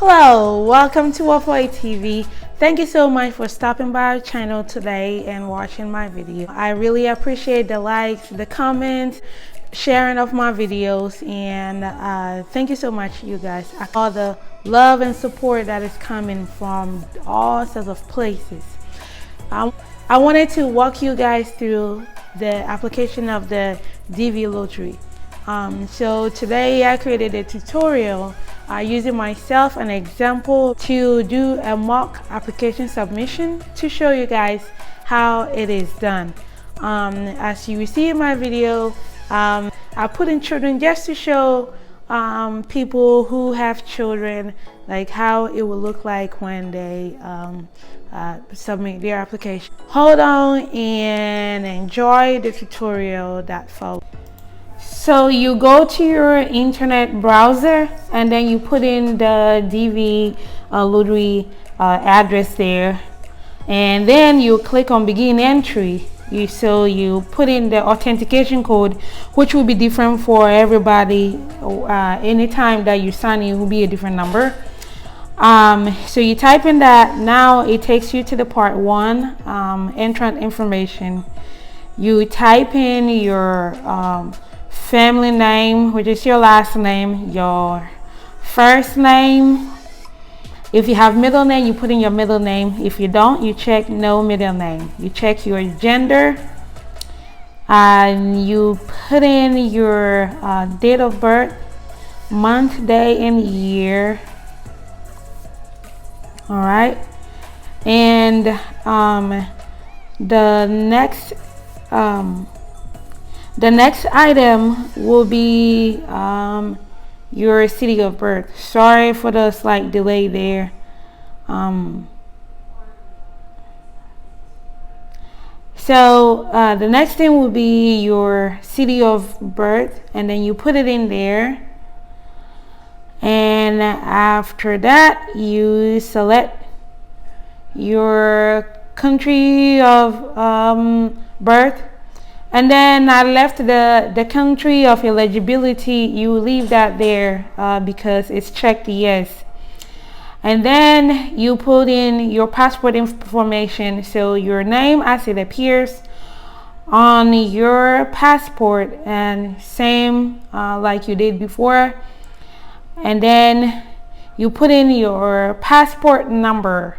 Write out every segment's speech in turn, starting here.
Hello, welcome to Wafoe TV. Thank you so much for stopping by our channel today and watching my video. I really appreciate the likes, the comments, sharing of my videos, and thank you so much, you guys. All the love and support that is coming from all sorts of places. I wanted to walk you guys through the application of the DV Lottery. So today I created a tutorial using myself an example to do a mock application submission to show you guys how it is done. As you see in my video, I put in children just to show people who have children like how it will look like when they submit their application. Hold on and enjoy the tutorial that follows. So you go to your internet browser and then you put in the DV Lottery address there, and then you click on begin entry. So you put in the authentication code, which will be different for everybody. Anytime that you sign in, it will be a different number. So you type in that. Now it takes you to the part 1, entrant information. You type in your family name, which is your last name, your first name. If you have middle name, you put in your middle name. If you don't, you check no middle name. You check your gender, and you put in your date of birth, month, day, and year. All right, and the next item will be your city of birth. Sorry for the slight delay there. So the next thing will be your city of birth, and then you put it in there. And after that, you select your country of birth. And then I left the country of eligibility. You leave that there because it's checked yes. And then you put in your passport information. So your name as it appears on your passport, and same like you did before. And then you put in your passport number.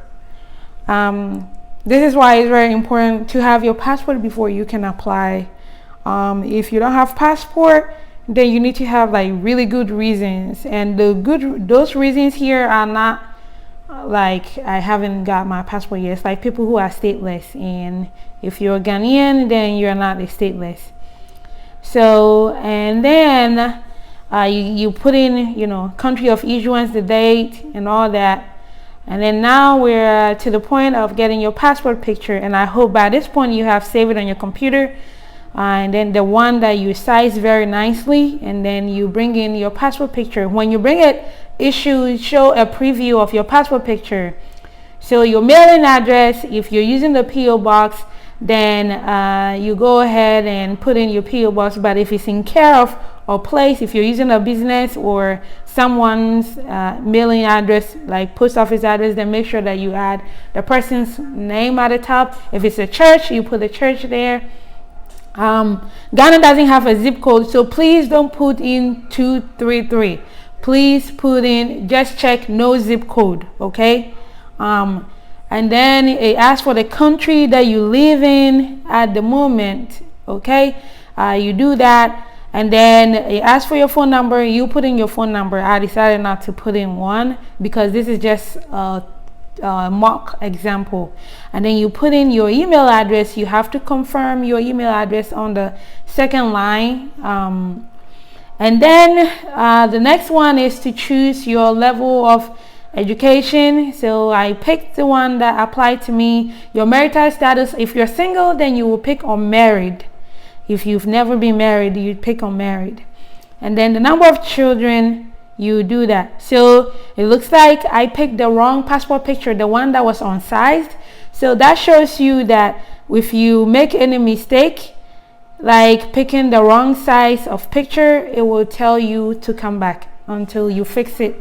This is why it's very important to have your passport before you can apply. If you don't have passport, then you need to have like really good reasons, and those reasons here are not like I haven't got my passport yet. It's like people who are stateless, and if you're Ghanaian, then you're not stateless. So, and then you put in country of issuance, the date, and all that. And then now we're to the point of getting your passport picture, and I hope by this point you have saved it on your computer, and then the one that you size very nicely, and then you bring in your passport picture. When you bring it, it should show a preview of your passport picture. So your mailing address, if you're using the PO box, then you go ahead and put in your PO box. But if it's in care of or place, if you're using a business or someone's mailing address like post office address, then make sure that you add the person's name at the top. If it's a church, you put the church there. Ghana doesn't have a zip code, so please don't put in 233. Please put in, just check no zip code, okay? And then it asks for the country that you live in at the moment, okay? You do that, and then it asks for your phone number. You put in your phone number. I decided not to put in one because this is just a mock example. And then you put in your email address. You have to confirm your email address on the second line. And then the next one is to choose your level of education. So I picked the one that applied to me. Your marital status, if you're single, then you will pick unmarried. If you've never been married, you pick unmarried. And then the number of children, you do that. So it looks like I picked the wrong passport picture, the one that was unsized. So that shows you that if you make any mistake, like picking the wrong size of picture, it will tell you to come back until you fix it.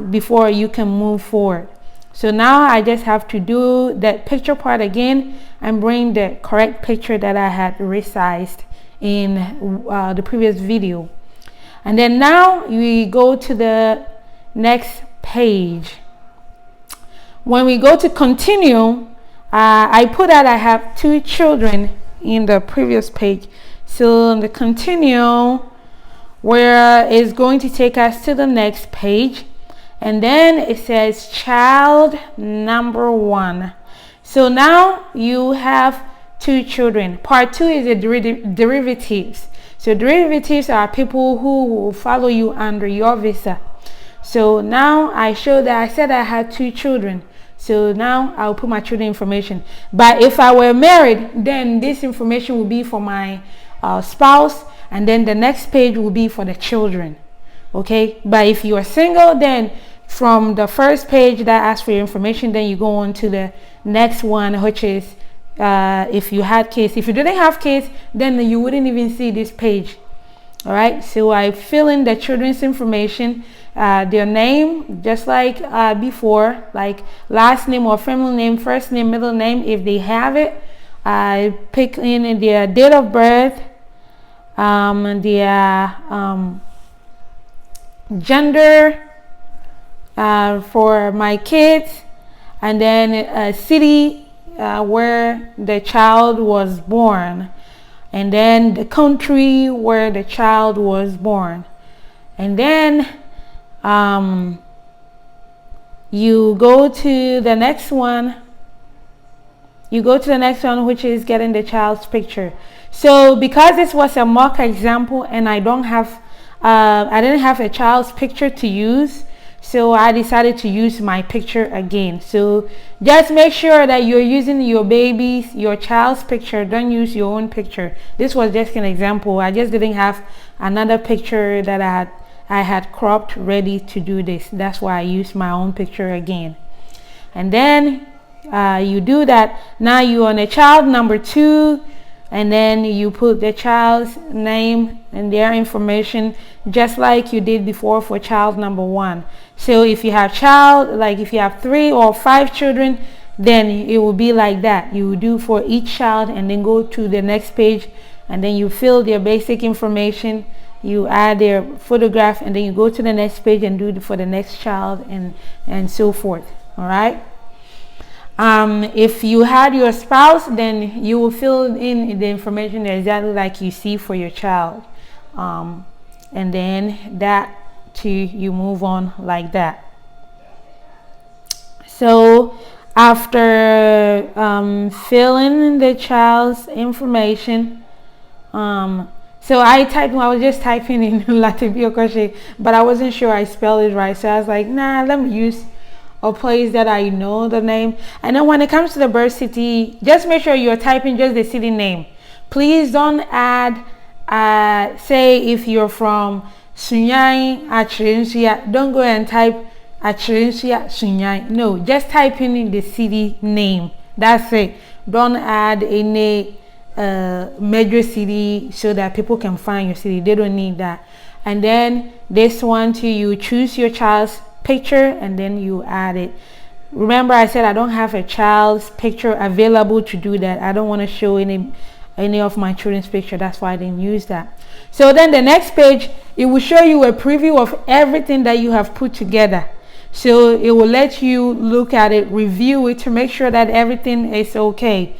before you can move forward. So now I just have to do that picture part again and bring the correct picture that I had resized in the previous video. And then now we go to the next page. When we go to continue, I put that I have 2 children in the previous page. So in the continue, where it's going to take us to the next page, and then it says child number 1. So now you have 2 children. Part 2 is the derivatives. So derivatives are people who will follow you under your visa. So now I showed that I said I had 2 children. So now I'll put my children information. But if I were married, then this information will be for my spouse, and then the next page will be for the children. Okay, but if you are single, then from the first page that asks for your information, then you go on to the next one, which is if you had kids. If you didn't have kids, then you wouldn't even see this page. All right, so I fill in the children's information, their name, just like before, like last name or family name, first name, middle name, if they have it. I pick in their date of birth, their gender for my kids, and then a city where the child was born, and then the country where the child was born. And then you go to the next one. Which is getting the child's picture. So because this was a mock example and I didn't have a child's picture to use, so I decided to use my picture again. So just make sure that you're using your child's picture. Don't use your own picture. This was just an example. I just didn't have another picture that I had cropped ready to do this. That's why I used my own picture again. And then you do that. Now you're on a child number 2, and then you put the child's name and their information just like you did before for child number 1. So if you have if you have 3 or 5 children, then it will be like that. You will do for each child and then go to the next page, and then you fill their basic information, you add their photograph, and then you go to the next page and do it for the next child, and so forth. All right. If you had your spouse, then you will fill in the information exactly like you see for your child, and then that too, you move on like that. So after filling the child's information, so I was just typing in Latibia Crochet, but I wasn't sure I spelled it right, so I was like, nah, let me use a place that I know the name. And then when it comes to the birth city, just make sure you're typing just the city name. Please don't add say if you're from Sunyani, Achirensia, don't go and type Achirensia, Sunyani. No, just type in the city name. That's it. Don't add any major city so that people can find your city. They don't need that. And then this one too, you choose your child's picture and then you add it. Remember I said I don't have a child's picture available to do that. I don't want to show any of my children's picture. That's why I didn't use that. So then the next page, it will show you a preview of everything that you have put together. So it will let you look at it, review it to make sure that everything is okay.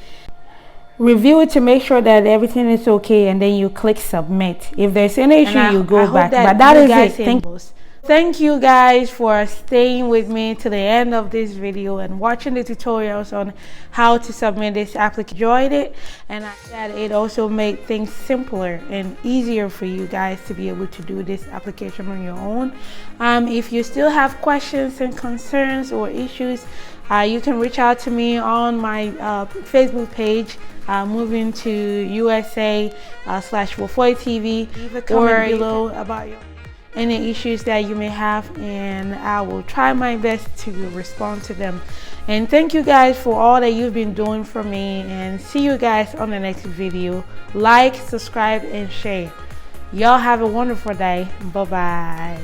Review it to make sure that everything is okay, and then you click submit. If there's any issue, you go back. But that is it. Thank you guys for staying with me to the end of this video and watching the tutorials on how to submit this application. Enjoyed it, and I said it also made things simpler and easier for you guys to be able to do this application on your own. If you still have questions and concerns or issues, you can reach out to me on my Facebook page, Moving to USA /Wofoy TV. Leave a comment below about any issues that you may have, and I will try my best to respond to them. And thank you guys for all that you've been doing for me, and see you guys on the next video. Like, subscribe, and share. Y'all have a wonderful day. Bye bye.